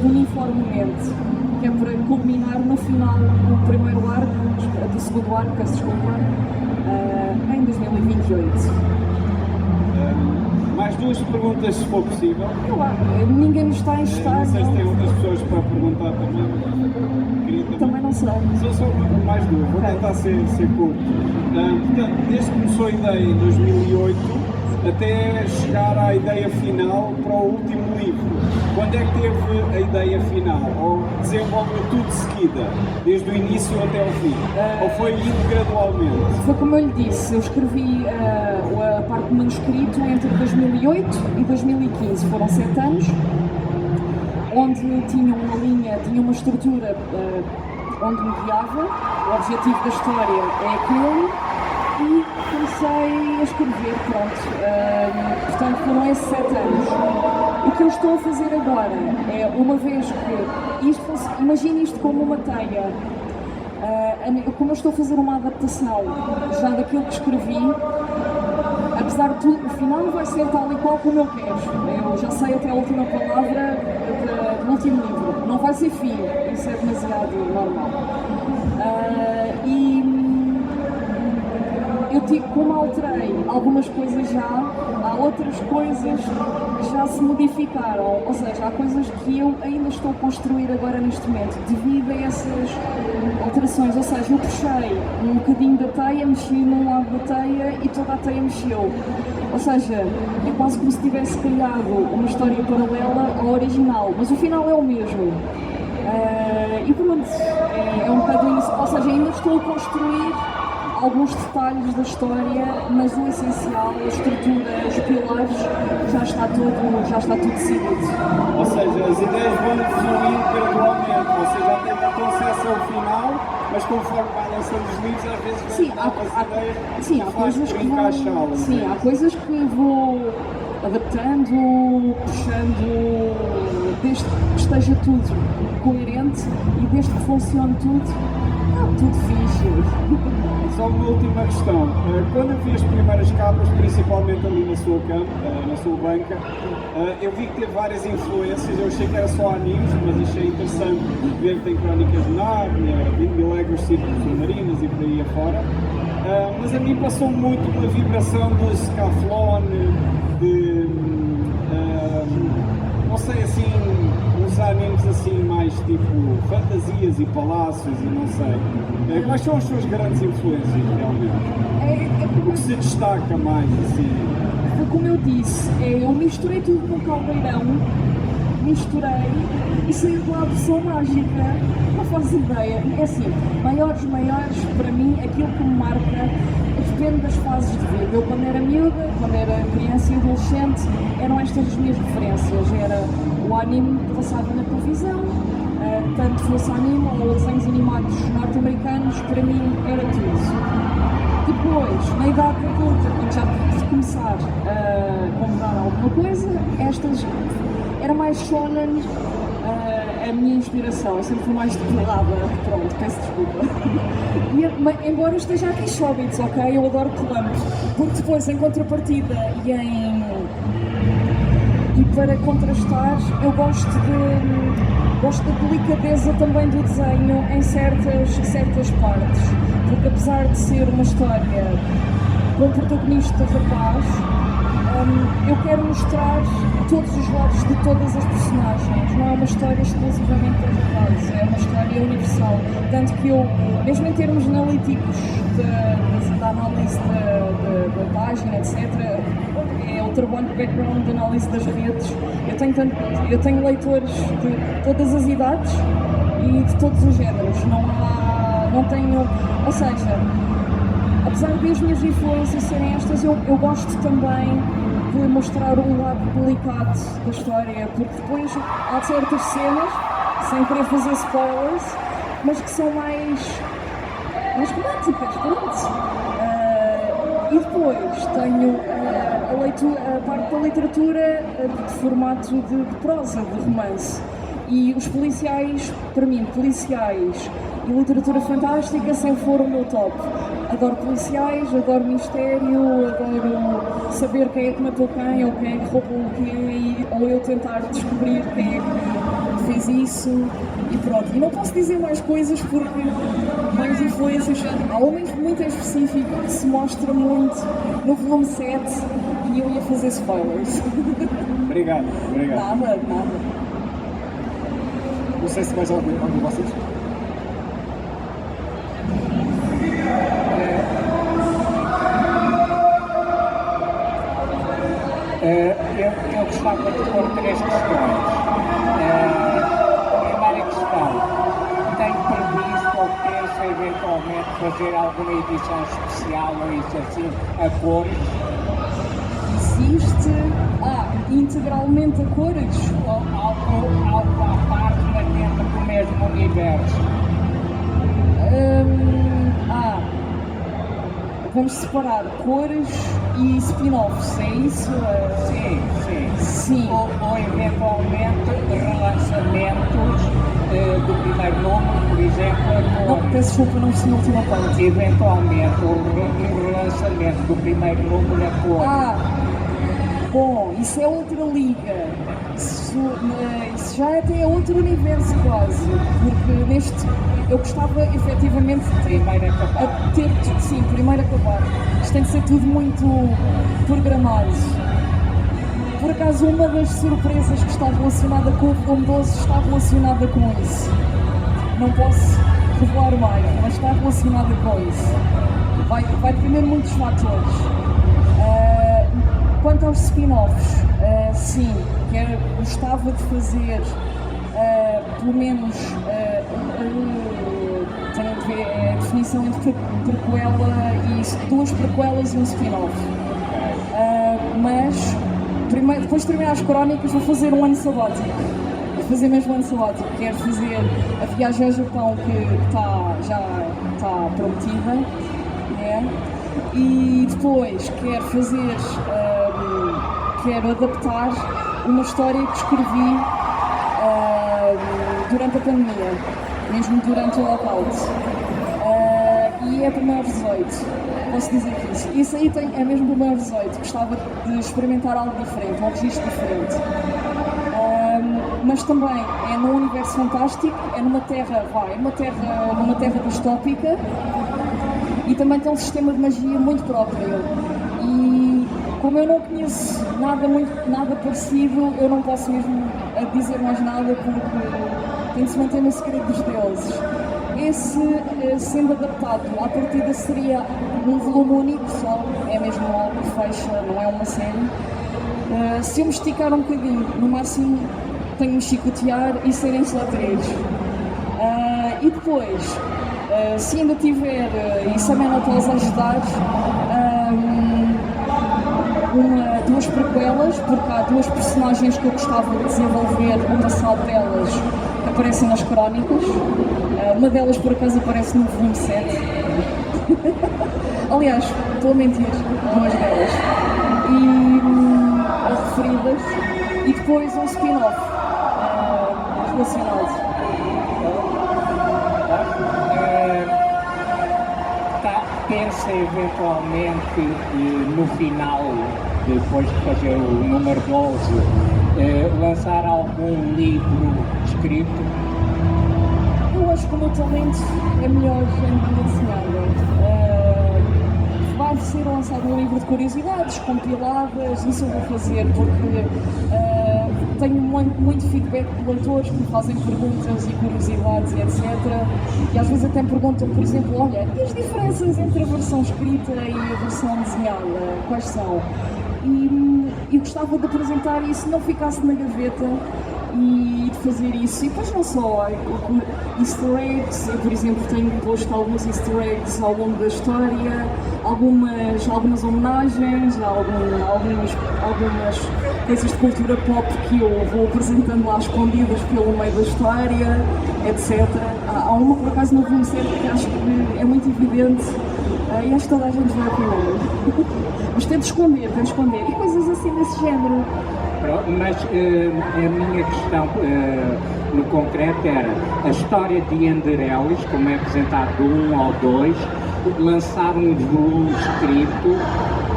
uniformemente, que é para culminar no final do primeiro arco, do segundo arco, peço desculpa, em 2028. Mais 2 perguntas, se for possível. Ninguém me está a instar. Não sei se tem outras pessoas para perguntar também. Também não sei. Só mais 2, vou tentar ser curto. Portanto, desde que começou a ideia em 2008 até chegar à ideia final para o último livro, quando é que teve a ideia final? Ou desenvolveu tudo de seguida, desde o início até ao fim? Ou foi indo gradualmente? Foi como eu lhe disse, eu escrevi a parte do manuscrito entre 2008 e 2015, foram 7 anos, onde tinha uma estrutura onde me guiava, o objetivo da história é aquele, e comecei a escrever, portanto foram esses 7 anos. O que eu estou a fazer agora é, uma vez que imagine isto como uma teia, como eu estou a fazer uma adaptação já daquilo que escrevi, apesar de tudo, o final vai ser tal e qual como eu quero. Eu já sei até a última palavra do último livro, não vai ser fim, isso é demasiado normal. Como alterei algumas coisas há outras coisas que já se modificaram, ou seja, há coisas que eu ainda estou a construir agora neste momento, devido a essas alterações, ou seja, eu puxei um bocadinho da teia, mexi num lado da teia e toda a teia mexeu, ou seja, é quase como se tivesse criado uma história paralela ao original, mas o final é o mesmo. E pronto, é um bocado isso, ou seja, ainda estou a construir alguns detalhes da história, mas o essencial, a estrutura, os pilares, já está tudo decidido. Ou seja, as ideias vão fluindo gradualmente, você já tem uma concepção final, mas conforme vai lançando os livros, às vezes vem novas ideias, há coisas que encaixá-las. Sim, há coisas que vou adaptando, puxando, desde que esteja tudo coerente e desde que funcione tudo fixe. Só uma última questão. Quando eu vi as primeiras capas, principalmente ali na sua banca, eu vi que teve várias influências. Eu achei que era só animes, mas achei interessante ver que tem Crónicas de Nárnia, 20.000 Léguas, Círculos Submarinos e por aí afora. Mas a mim passou muito uma vibração do Scaflon, não sei, assim, uns animes assim mais tipo fantasias e palácios e não sei. Quais são as suas grandes influências realmente? O que se destaca mais assim? Como eu disse, eu misturei tudo num caldeirão, e saí de lá a pessoa mágica, não faz ideia. É assim, maiores, para mim, aquilo que me marca depende das fases de vida. Eu, quando era miúda, quando era criança e adolescente, eram estas as minhas referências. Era o anime que passava na televisão, tanto fosse anime ou desenhos animados norte-americanos, para mim era tudo. Depois, na idade adulta, quando já pude começar a comprar alguma coisa, era mais shonen a minha inspiração. Eu sempre fui mais decorada. Pronto, peço desculpa. embora eu esteja aqui Showbiz, ok? Eu adoro Colombo, porque depois, em contrapartida e para contrastar, eu gosto da delicadeza também do desenho em certas partes, porque apesar de ser uma história com o protagonista rapaz, eu quero mostrar todos os lados de todas as personagens. Não é uma história exclusivamente de rapazes, é uma história universal. Tanto que eu, mesmo em termos analíticos da análise da página, etc., é o trabalho de background de análise das redes. Eu tenho leitores de todas as idades e de todos os géneros. Não tenho, ou seja, apesar de as minhas influências serem estas, eu gosto também de mostrar o lado delicado da história, porque depois há certas cenas, sem querer fazer spoilers, mas que são mais românticas, pronto. E depois tenho a parte da literatura de formato de prosa, de romance. E os policiais, para mim, policiais e literatura fantástica sempre foram o meu top. Adoro policiais, adoro mistério, adoro saber quem é que matou quem, ou quem é que roubou o quê, ou eu tentar descobrir quem é que fez isso, e pronto. E não posso dizer mais coisas porque mais influências. Há uma muito específica que se mostra muito no volume 7 e eu ia fazer spoilers. Obrigado. Nada. Não sei se mais algum de vocês. Eu gostava de pôr 3 questões. A primeira questão, tem previsto ou pensa eventualmente fazer alguma edição especial ou isso assim, a cores? Existe integralmente a cores. Algo à parte, mas dentro do mesmo universo. Vamos separar cores e spin-offs, é isso? Sim. Ou eventualmente relançamentos do primeiro número, por exemplo. Não, peço desculpa, não percebi a última parte. Eventualmente um relançamento do primeiro número a cor. Bom, isso é outra liga. Isso já até é outro universo quase. Porque eu gostava efetivamente de Primeiro acabar. Primeiro acabar. Isto tem de ser tudo muito programado. Por acaso, uma das surpresas que está relacionada com o volume 12 está relacionada com isso. Não posso revelar mais, mas está relacionada com isso. Vai depender de muitos fatores. Quanto aos spin-offs, sim, gostava de fazer pelo menos tenho de ver a definição entre prequela e 2 prequelas e um spin-off. Mas depois de terminar as crónicas vou fazer um ano sabático. Vou fazer mesmo um ano sabático. Quero fazer a viagem ao Japão que já está prometida, né? E depois quero adaptar uma história que escrevi durante a pandemia, mesmo durante o lockout. E é para maiores 18, posso dizer que isso aí é mesmo para maiores 18, gostava de experimentar algo diferente, um registro diferente. Mas também é num universo fantástico, é numa terra distópica e também tem um sistema de magia muito próprio. E como eu não conheço nada parecido, eu não posso mesmo dizer mais nada porque tem de se manter no segredo dos deuses. Esse, sendo adaptado, à partida seria um volume único só, é mesmo algo que fecha, não é uma série. Se eu me esticar um bocadinho, no máximo tenho de me chicotear e serem só 3. E depois, se ainda tiver, e se a Menopausa ajudar, 2 prequelas, porque há 2 personagens que eu gostava de desenvolver o passado delas que aparecem nas crónicas. Uma delas, por acaso, aparece no volume 7. Aliás, estou a mentir, 2 delas. Referidas. E depois um spin-off relacionado. pensa eventualmente no final, depois de fazer o número 12, lançar algum livro escrito? Eu acho que o meu talento é melhor em banda desenhada. Vai ser lançado um livro de curiosidades compiladas, isso eu vou fazer porque tenho muito feedback de leitores que me fazem perguntas e curiosidades e etc. E às vezes até me perguntam, por exemplo, olha, e as diferenças entre a versão escrita e a versão desenhada, quais são? E gostava de apresentar isso, se não ficasse na gaveta e de fazer isso. E depois não só easter eggs, eu por exemplo tenho posto alguns easter eggs ao longo da história, algumas homenagens, algumas coisas de cultura pop que eu vou apresentando lá escondidas pelo meio da história, etc. Há uma por acaso no volume 7 que acho que é muito evidente e acho que toda a gente vai apoiar. Mas tento esconder, e coisas assim desse género. Mas a minha questão no concreto era a história de Enderelis, como é apresentado do 1 ao 2, lançar um volume escrito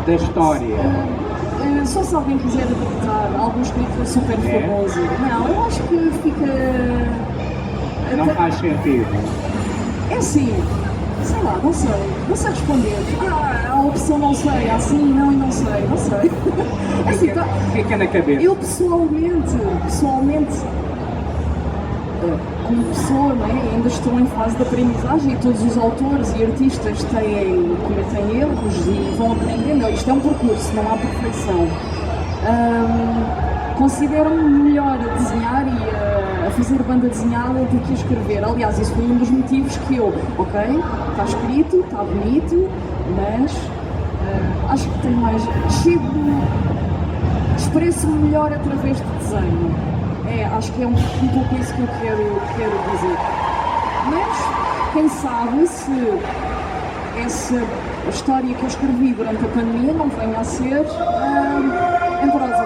da história. Só se alguém quiser adaptar algum escritor super famoso. Não, eu acho que fica. Não faz sentido. É assim, sei lá, não sei responder. A opção não sei, assim não e não sei. É assim, Fica na cabeça. eu pessoalmente, como pessoa, não é? Ainda estou em fase de aprendizagem e todos os autores e artistas cometem erros e vão aprendendo. Isto é um percurso, não há perfeição. Considero-me melhor a desenhar e a fazer banda desenhada do que a escrever. Aliás, isso foi um dos motivos que ok, está escrito, está bonito, mas acho que tem mais. Expresso-me melhor através de desenho. Acho que é um pouco isso que eu quero dizer. Mas, quem sabe se essa história que eu escrevi durante a pandemia não venha a ser em prosa.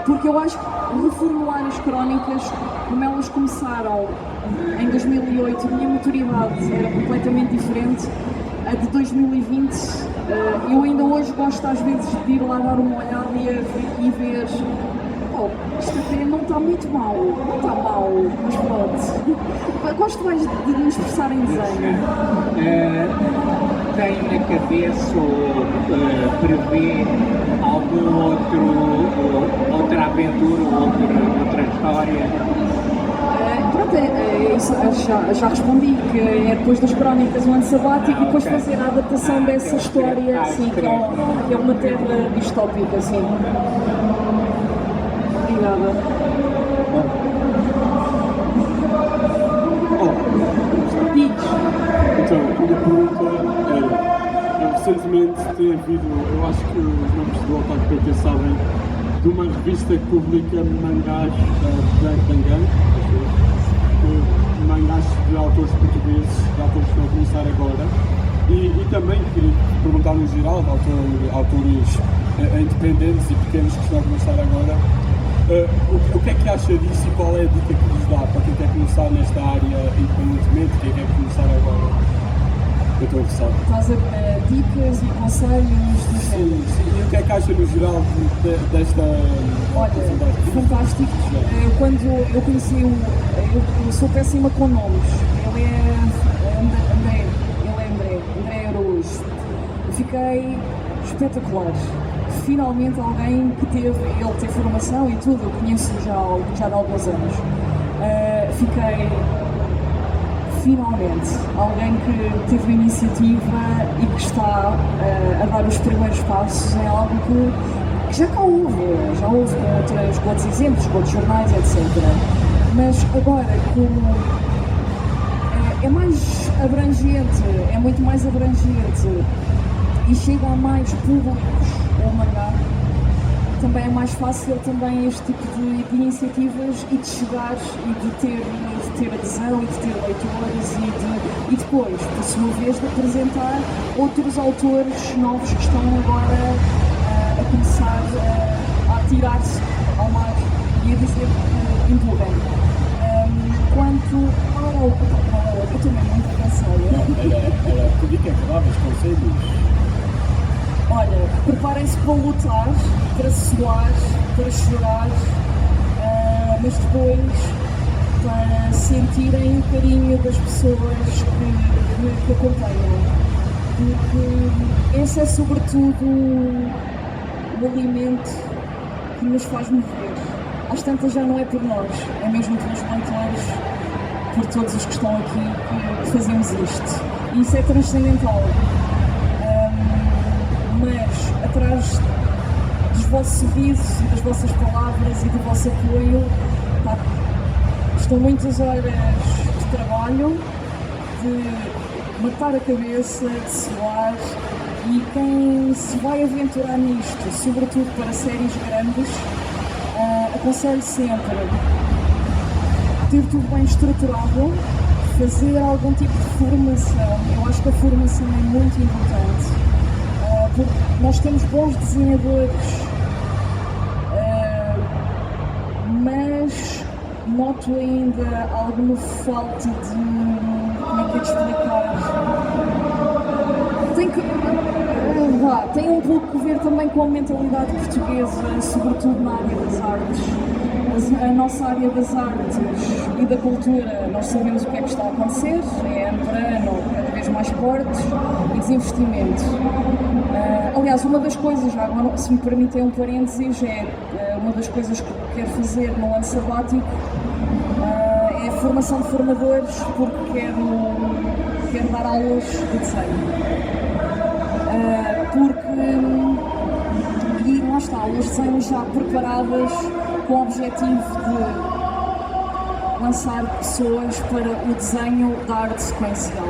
Porque eu acho que reformular as crónicas, como elas começaram em 2008, a minha maturidade era completamente diferente. A de 2020, eu ainda hoje gosto às vezes de ir lá dar uma olhada e ver isto até não está muito mal, mas pronto. Gosto mais de me expressar em desenho. Tem na cabeça ou prevê algum outra aventura, outra história? Pronto, isso, já respondi que é depois das crónicas um ano sabático e depois fazer a adaptação dessa história, assim, que é uma terra distópica, assim. Obrigada. Diz. Então, a minha pergunta era, recentemente tem havido, eu acho que os membros do Otaku PT sabem, de uma revista que publica mangás de Dangan, mangás de autores portugueses, de autores que estão a começar agora, e também queria perguntar no geral, de autores independentes e pequenos que estão a começar agora, o que é que acha disso e qual é a dica que lhes dá para quem quer começar nesta área independentemente, quem quer começar agora? Eu estou interessado. Estás a dicas e conselhos do género? Sim. E o que é que acha no geral desta... Olha, fantástico. Quando eu conheci eu sou péssima com nomes. Ele é André Araújo. Fiquei espetacular. Finalmente alguém que ele tem formação e tudo, eu conheço já há alguns anos. Fiquei finalmente alguém que teve a iniciativa e que está a dar os primeiros passos em algo que já cá houve com outros exemplos, com outros jornais, etc. Mas agora, como é mais abrangente, é muito mais abrangente e chega a mais públicos o mangá, também é mais fácil também este tipo de iniciativas e de chegar e de ter adesão e de ter leitores e depois, por sua vez, de apresentar outros autores novos que estão agora a começar a atirar-se ao mar e a dizer que empurrem. Quanto ao... Eu também muito cansada. Era tudo e que acabavas, conselhos. Olha, preparem-se para lutar, para suar, para chorar, mas depois para sentirem o carinho das pessoas que acompanham. Porque esse é sobretudo o alimento que nos faz mover. Às tantas já não é por nós, é mesmo pelos leitores, por todos os que estão aqui que fazemos isto. E isso é transcendental. Mas atrás dos vossos sorrisos e das vossas palavras e do vosso apoio estão muitas horas de trabalho, de matar a cabeça, de suar, e quem se vai aventurar nisto, sobretudo para séries grandes, aconselho sempre ter tudo bem estruturado, fazer algum tipo de formação. Eu acho que a formação é muito importante. Porque nós temos bons desenhadores, mas noto ainda alguma falta de... como é que é de explicar? Tem um pouco a ver também com a mentalidade portuguesa, sobretudo na área das artes. A nossa área das artes e da cultura, nós sabemos o que é que está a acontecer, é ano para ano cada vez mais cortes e desinvestimento. Aliás, uma das coisas, agora, se me permitem um parênteses, uma das coisas que quero fazer no ano sabático é a formação de formadores, porque quero dar aulas de desenho. E lá está, aulas de desenho já preparadas com o objetivo de lançar pessoas para o desenho da arte sequencial.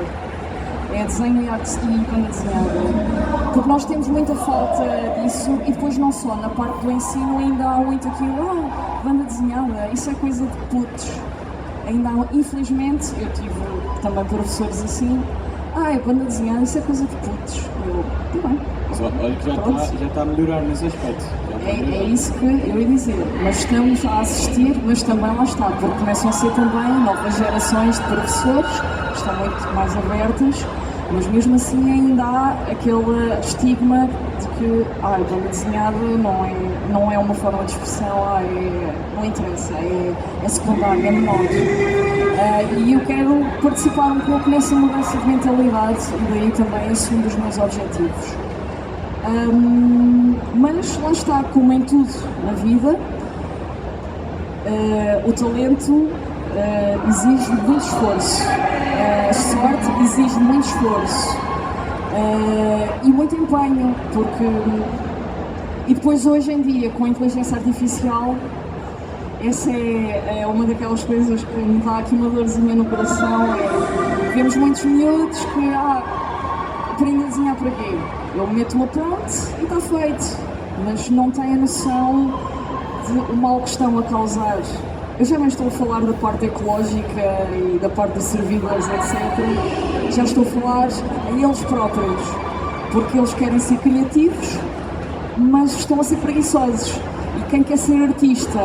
É desenho e arte e banda desenhada. Porque nós temos muita falta disso, e depois não só, na parte do ensino ainda há muito aquilo, banda desenhada, isso é coisa de putos. Ainda há, infelizmente, eu tive também professores assim, é banda desenhada, isso é coisa de putos. Tá bem. Mas olha que já está a melhorar nesse aspecto. É isso que eu ia dizer, mas estamos a assistir, mas também lá está, porque começam a ser também novas gerações de professores, que estão muito mais abertas, mas mesmo assim ainda há aquele estigma de que banda desenhada não é uma forma de expressão, não interessa, é secundário, é menor. E eu quero participar um pouco nessa mudança de mentalidade, e daí também esse um dos meus objetivos. Mas lá está, como em tudo na vida, o talento exige muito esforço, a sorte exige muito esforço e muito empenho, e depois hoje em dia com a inteligência artificial, essa é uma daquelas coisas que me dá aqui uma dorzinha no coração. Vemos muitos miúdos que aprendem a desenhar para quê? Eu meto uma prompt e está feito, mas não têm a noção de o mal que estão a causar. Eu já não estou a falar da parte ecológica e da parte dos servidores, etc. Já estou a falar a eles próprios, porque eles querem ser criativos, mas estão a ser preguiçosos. E quem quer ser artista,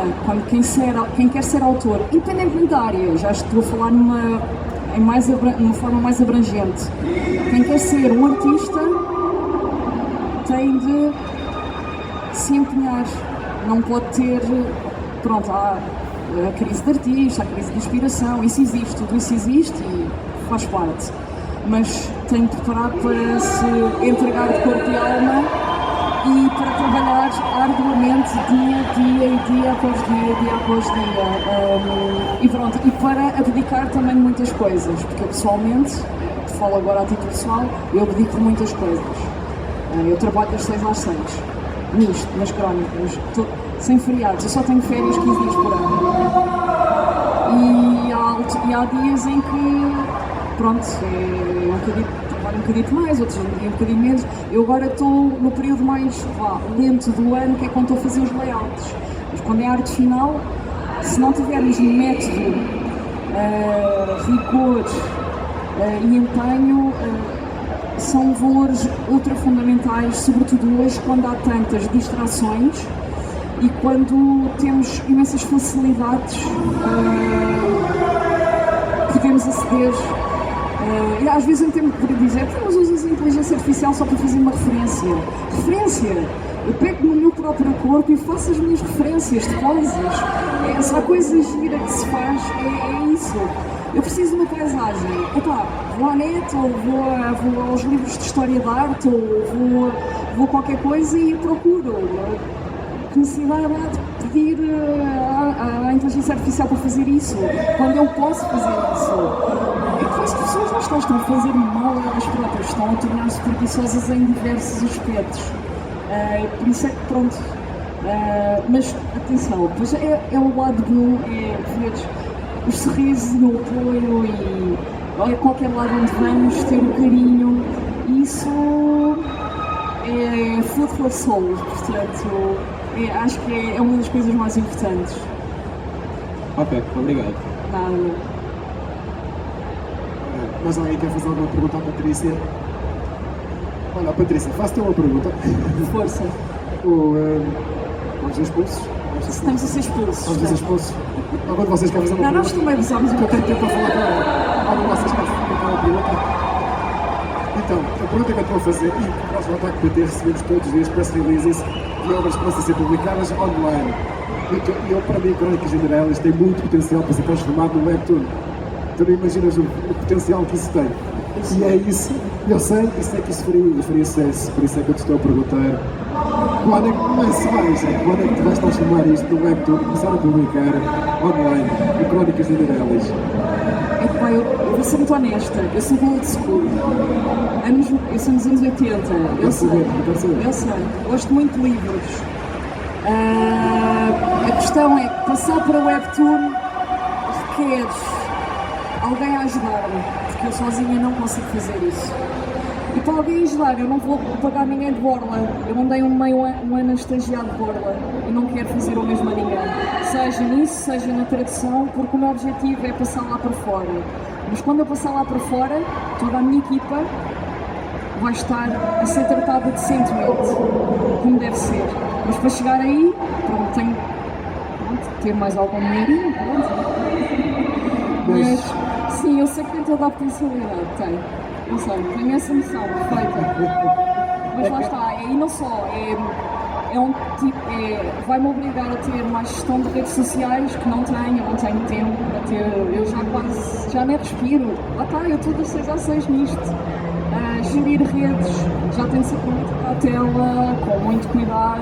quem quer ser autor, independentemente da área, já estou a falar numa forma mais abrangente, quem quer ser um artista tem de se empenhar, não pode ter, a crise de artista, a crise de inspiração, isso existe, tudo isso existe e faz parte, mas tem de preparar para se entregar de corpo e alma e para trabalhar arduamente dia após dia, e para abdicar também de muitas coisas, porque eu pessoalmente, falo agora a título pessoal, eu abdico de muitas coisas. Eu trabalho das 6 às 6, nisto, nas crónicas, sem feriados, eu só tenho férias 15 dias por ano. E há dias em que, trabalho um bocadinho mais, outros um bocadinho menos. Eu agora estou no período mais lento do ano, que é quando estou a fazer os layouts. Mas quando é a arte final, se não tivermos método, rigor e empenho, são valores ultra fundamentais, sobretudo hoje, quando há tantas distrações e quando temos imensas facilidades, podemos aceder E às vezes eu tenho que dizer, mas usas a inteligência artificial só para fazer uma referência. Referência! Eu pego no meu próprio corpo e faço as minhas referências de coisas. Se há coisa gira que se faz, é isso. Eu preciso de uma paisagem. Epá, vou à net, ou vou aos livros de história de arte, ou vou qualquer coisa e procuro. Que necessidade há de pedir à inteligência artificial para fazer isso, quando eu posso fazer isso? É que as pessoas não estão a fazer mal a elas próprias, estão a tornar-se preguiçosas em diversos aspectos. Por isso é que pronto. Mas atenção, pois é o lado bom, é ver os sorrisos e o apoio e a qualquer lado onde vamos, ter o carinho, e isso é food for soul, portanto, acho que é uma das coisas mais importantes. Ok, obrigado. Nada. Mas alguém quer fazer alguma pergunta à Patrícia? Olha, Patrícia, faço-te uma pergunta. Força. Vamos ser expulsos? Estamos a ser expulsos. Vamos ser expulsos? Algum de vocês quer fazer uma Não, nós pergunta? também avisámos um Eu tenho pouquinho. tempo para falar com ela. Algum de vocês quer fazer uma pergunta? Então, a pergunta que eu estou a fazer, e nós no Ataque PT recebemos todos os dias press releases de obras que possam ser publicadas online. E eu, para mim, Crónicas Generais tem muito potencial para ser transformado num webtoon. Tu não imaginas o potencial que isso tem. E é isso. Eu sei que isso faria sucesso. Por isso é que eu te estou a perguntar quando é que começa mais? Quando é que tu vais transformar isto num webtoon e começar a publicar online em Crónicas Generais? Epá, eu vou ser muito honesta, eu sou do old school. Eu sou dos anos 80. Eu sei. Gosto muito de livros. A questão é que passar para o webtoon requer alguém a ajudar-me, porque eu sozinha não consigo fazer isso. E para alguém ajudar, eu não vou pagar ninguém de borla. Eu andei um ano a estagiar de borla e não quero fazer o mesmo a ninguém. Seja nisso, seja na tradução, porque o meu objetivo é passar lá para fora. Mas quando eu passar lá para fora, toda a minha equipa vai estar a ser tratada decentemente, como deve ser. Mas para chegar aí, pronto, tenho de ter mais algum dinheirinho, pronto. Mas sim, eu sei que tem toda a potencialidade, tem. Eu sei, tenho essa noção, perfeita. Mas lá está, e não só, vai-me obrigar a ter mais gestão de redes sociais que não tenho tempo para ter, eu já nem respiro. Lá está, eu estou das 6 às 6 nisto. Gerir redes, já tenho de ser conectada à tela, com muito cuidado,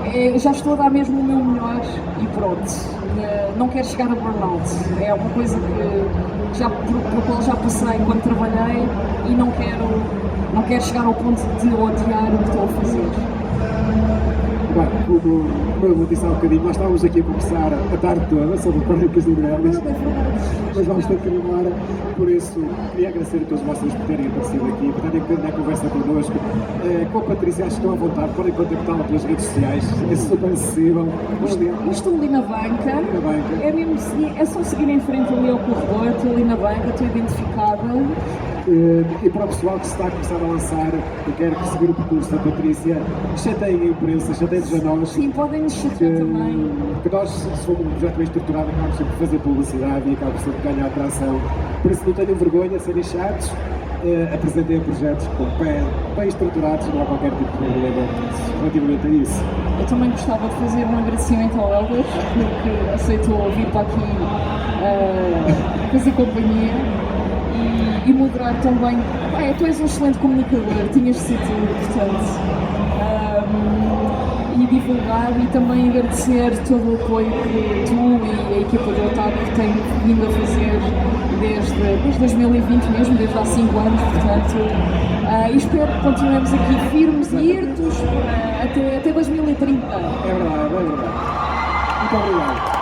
porque já estou a dar mesmo o meu melhor e pronto. Não quero chegar a burnout. É uma coisa pelo qual já passei quando trabalhei e não quero chegar ao ponto de odiar o que estou a fazer. Bem, como eu disse há um bocadinho, nós estávamos aqui a conversar a tarde toda sobre Crónicas Generais, mas vamos ter que acabar. Por isso, queria agradecer a todos vocês por terem aparecido aqui, por terem vindo à conversa connosco. Com a Patrícia, acho que estão à vontade, podem contactá-la pelas redes sociais, é super acessível. Eu estou ali na banca, é só seguir em frente ali ao corredor, estou ali na banca, estou identificável. E para o pessoal que se está a começar a lançar e quer seguir o percurso da Patrícia, chateiem a imprensa, chateiem-nos a nós. Sim, podem nos chatear também. Porque nós, se formos um projeto bem estruturado, acabamos sempre por fazer publicidade e acabamos sempre por ganhar atração. Por isso não tenham vergonha de serem chatos, apresentem projetos bem estruturados, não há qualquer tipo de problema relativamente a isso. Eu também gostava de fazer um agradecimento ao Helder, porque aceitou vir para aqui fazer companhia. E moderar também. Tu és um excelente comunicador, tinhas de ser tu, portanto. E divulgar e também agradecer todo o apoio que tu e a equipa do Otaku têm vindo a fazer desde 2020 mesmo, desde há 5 anos, portanto. E espero que continuemos aqui firmes e irtos até 2030. É verdade. Muito obrigado.